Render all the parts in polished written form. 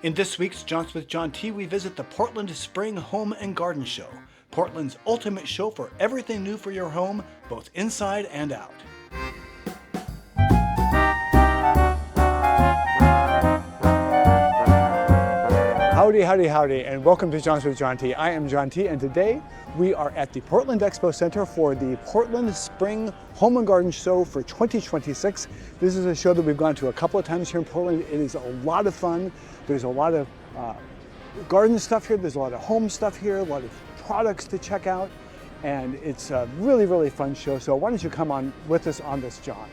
In this week's Jaunts with John T, we visit the Portland Spring Home and Garden Show, Portland's ultimate show for everything new for your home, both inside and out. Howdy, howdy, howdy, and welcome to Jaunts with John T. I am John T, and today we are at the Portland Expo Center for the Portland Spring Home and Garden Show for 2026. This is a show that we've gone to a couple of times here in Portland. It is a lot of fun. There's a lot of garden stuff here. There's a lot of home stuff here, a lot of products to check out, and it's a really, really fun show. So why don't you come on with us on this jaunt?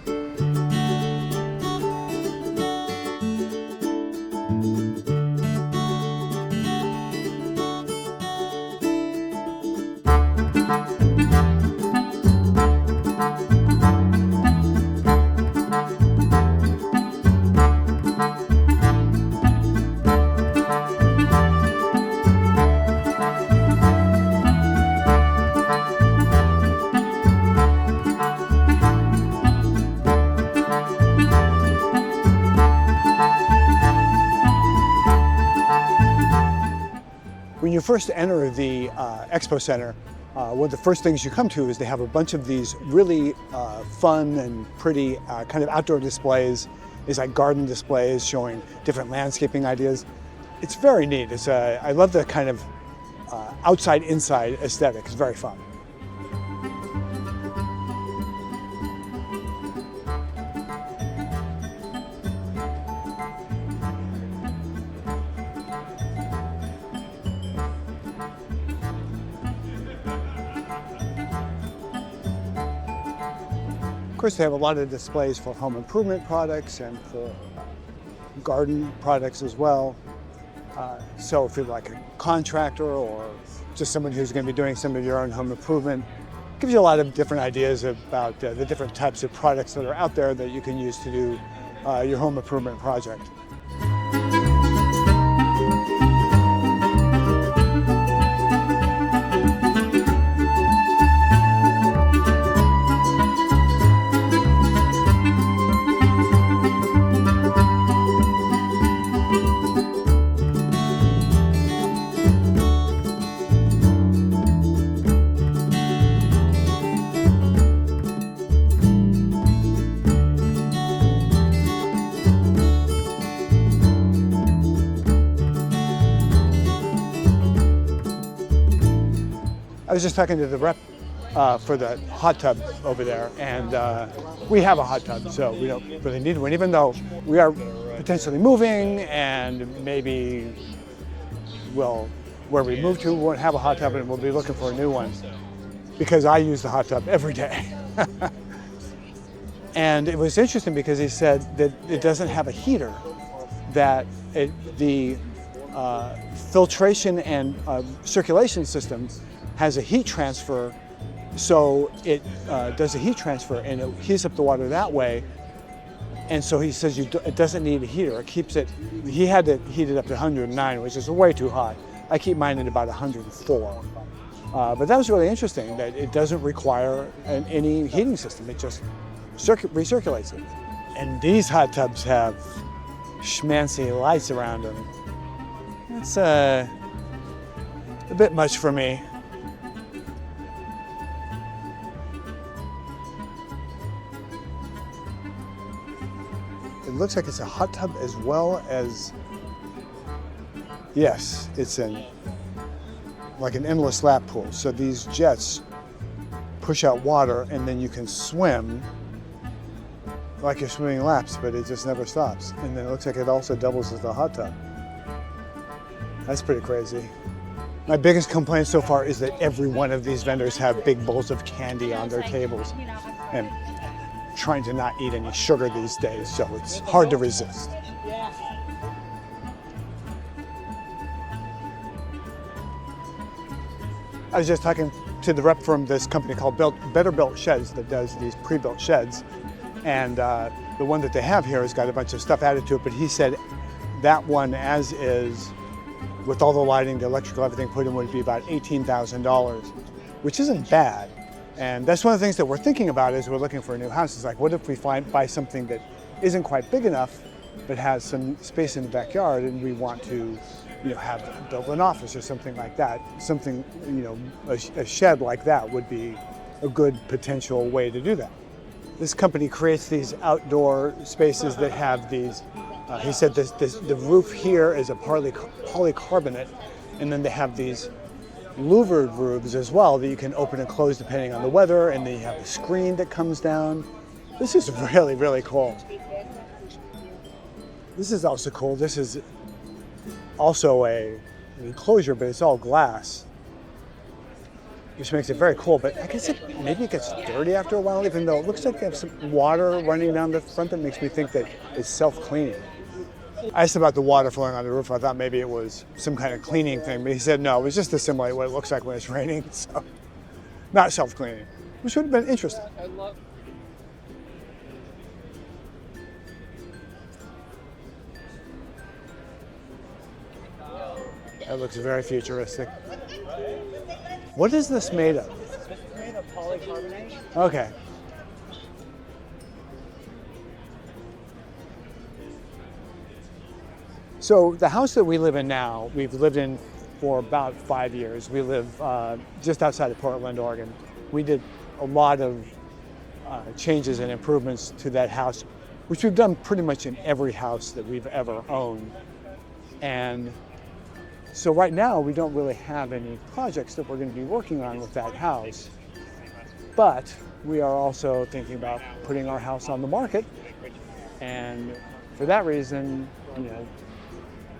When you first enter the Expo Center, one of the first things you come to is they have a bunch of these really fun and pretty kind of outdoor displays. It's like garden displays showing different landscaping ideas. It's very neat. I love the kind of outside-inside aesthetic. It's very fun. Of course, they have a lot of displays for home improvement products and for garden products as well. So if you're like a contractor or just someone who's going to be doing some of your own home improvement, it gives you a lot of different ideas about the different types of products that are out there that you can use to do your home improvement project. I was just talking to the rep for the hot tub over there, and we have a hot tub, so we don't really need one, even though we are potentially moving, and maybe where we move to won't have a hot tub, and we'll be looking for a new one, because I use the hot tub every day. And it was interesting because he said that it doesn't have a heater, that the filtration and circulation system has a heat transfer, so it does a heat transfer and it heats up the water that way. And so he says it doesn't need a heater. It keeps it. He had to heat it up to 109, which is way too hot. I keep mine at about 104. But that was really interesting that it doesn't require any heating system. It just recirculates it. And these hot tubs have schmancy lights around them. It's a bit much for me. It looks like it's a hot tub as well as, yes, it's like an endless lap pool. So these jets push out water and then you can swim like you're swimming laps, but it just never stops. And then it looks like it also doubles as a hot tub. That's pretty crazy. My biggest complaint so far is that every one of these vendors have big bowls of candy on their tables. And trying to not eat any sugar these days, so it's hard to resist. I was just talking to the rep from this company called Better Built Sheds that does these pre-built sheds, and the one that they have here has got a bunch of stuff added to it, but he said that one as is, with all the lighting, the electrical, everything put in, would be about $18,000, which isn't bad. And that's one of the things that we're thinking about as we're looking for a new house. Is like, what if we buy something that isn't quite big enough, but has some space in the backyard, and we want to, have build an office or something like that. Something, a shed like that would be a good potential way to do that. This company creates these outdoor spaces that have these. He said the roof here is a polycarbonate, and then they have these louvered roofs as well that you can open and close depending on the weather, and then you have a screen that comes down. This is really, really cool. This is also cool. This is also an enclosure, but it's all glass, which makes it very cool. But I guess maybe it gets dirty after a while, even though it looks like they have some water running down the front that makes me think that it's self-cleaning. I asked about the water flowing on the roof. I thought maybe it was some kind of cleaning thing, but he said no, it was just to simulate what it looks like when it's raining, so not self-cleaning, which would have been interesting. That looks very futuristic. What is this made of? It's made of polycarbonate. Okay. So the house that we live in now, we've lived in for about 5 years. We live just outside of Portland, Oregon. We did a lot of changes and improvements to that house, which we've done pretty much in every house that we've ever owned. And so right now, we don't really have any projects that we're going to be working on with that house. But we are also thinking about putting our house on the market. And for that reason,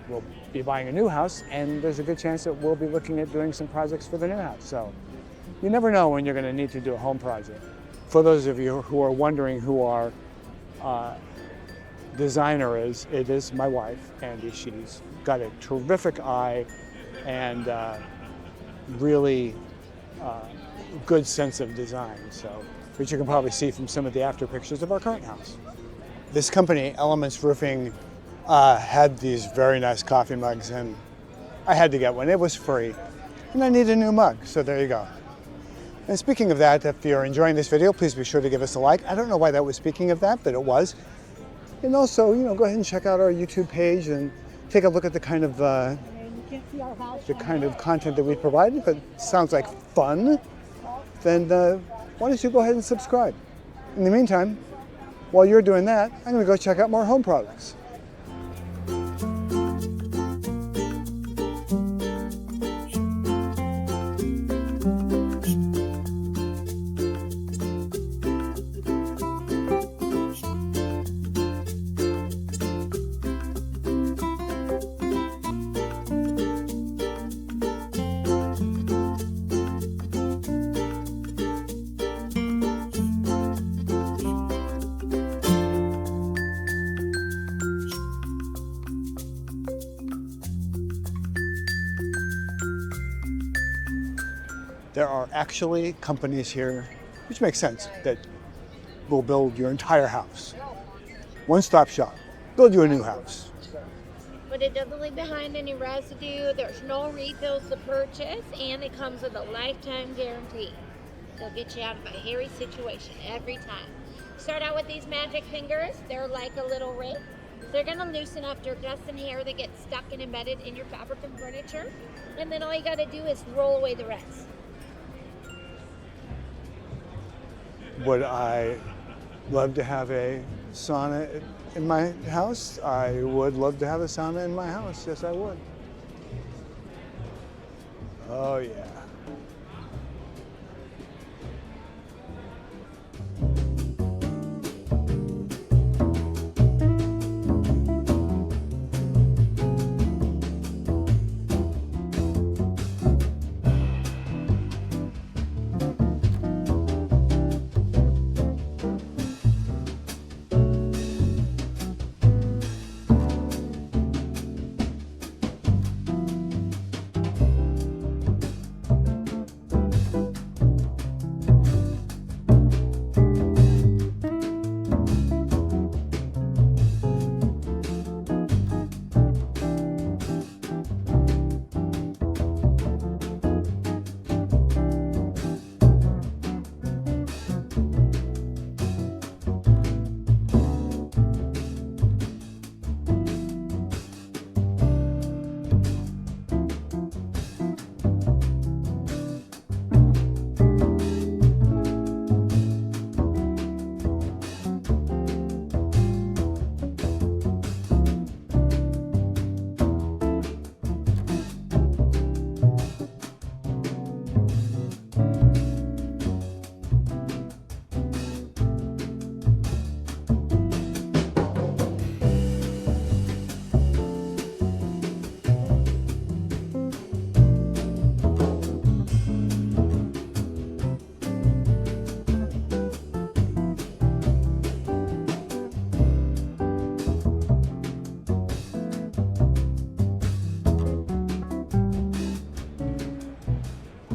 we'll be buying a new house, and there's a good chance that we'll be looking at doing some projects for the new house. So you never know when you're going to need to do a home project. For those of you who are wondering who our designer is, it is my wife, Andy. She's got a terrific eye and really good sense of design, which you can probably see from some of the after pictures of our current house. This company, Elements Roofing, had these very nice coffee mugs, and I had to get one. It was free, and I need a new mug, so there you go. And speaking of that, if you're enjoying this video, please be sure to give us a like. I don't know why that was speaking of that, but it was. And also, go ahead and check out our YouTube page and take a look at the kind of content that we provide. If it sounds like fun, then why don't you go ahead and subscribe? In the meantime, while you're doing that, I'm going to go check out more home products. There are actually companies here, which makes sense, that will build your entire house. One-stop shop, build you a new house. But it doesn't leave behind any residue, there's no refills to purchase, and it comes with a lifetime guarantee. They'll get you out of a hairy situation every time. Start out with these magic fingers, they're like a little ring. They're gonna loosen up dirt, dust, and hair that get stuck and embedded in your fabric and furniture. And then all you gotta do is roll away the rest. Would I love to have a sauna in my house? I would love to have a sauna in my house. Yes, I would. Oh, yeah.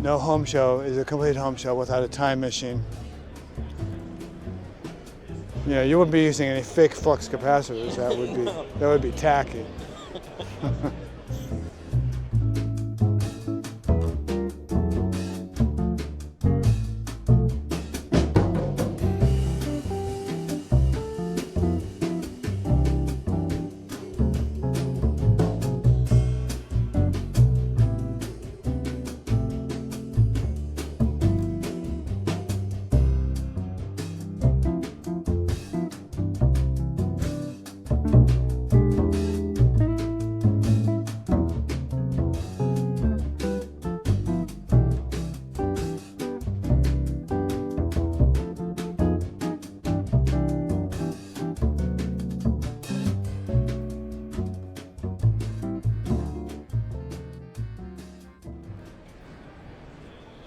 No home show is a complete home show without a time machine. Yeah, you wouldn't be using any fake flux capacitors. That would be tacky.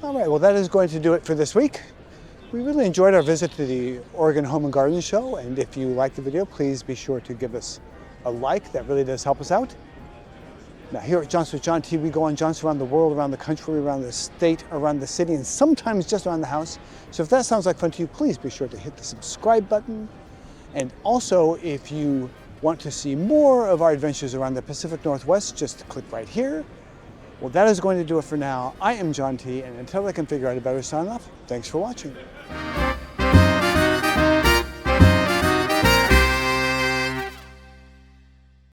All right, well, that is going to do it for this week. We really enjoyed our visit to the Oregon Home and Garden Show, and if you liked the video, please be sure to give us a like. That really does help us out. Now, here at Jaunts with John T, we go on jaunts around the world, around the country, around the state, around the city, and sometimes just around the house. So if that sounds like fun to you, please be sure to hit the subscribe button. And also, if you want to see more of our adventures around the Pacific Northwest, just click right here. Well, that is going to do it for now. I am John T, and until I can figure out a better sign off, thanks for watching.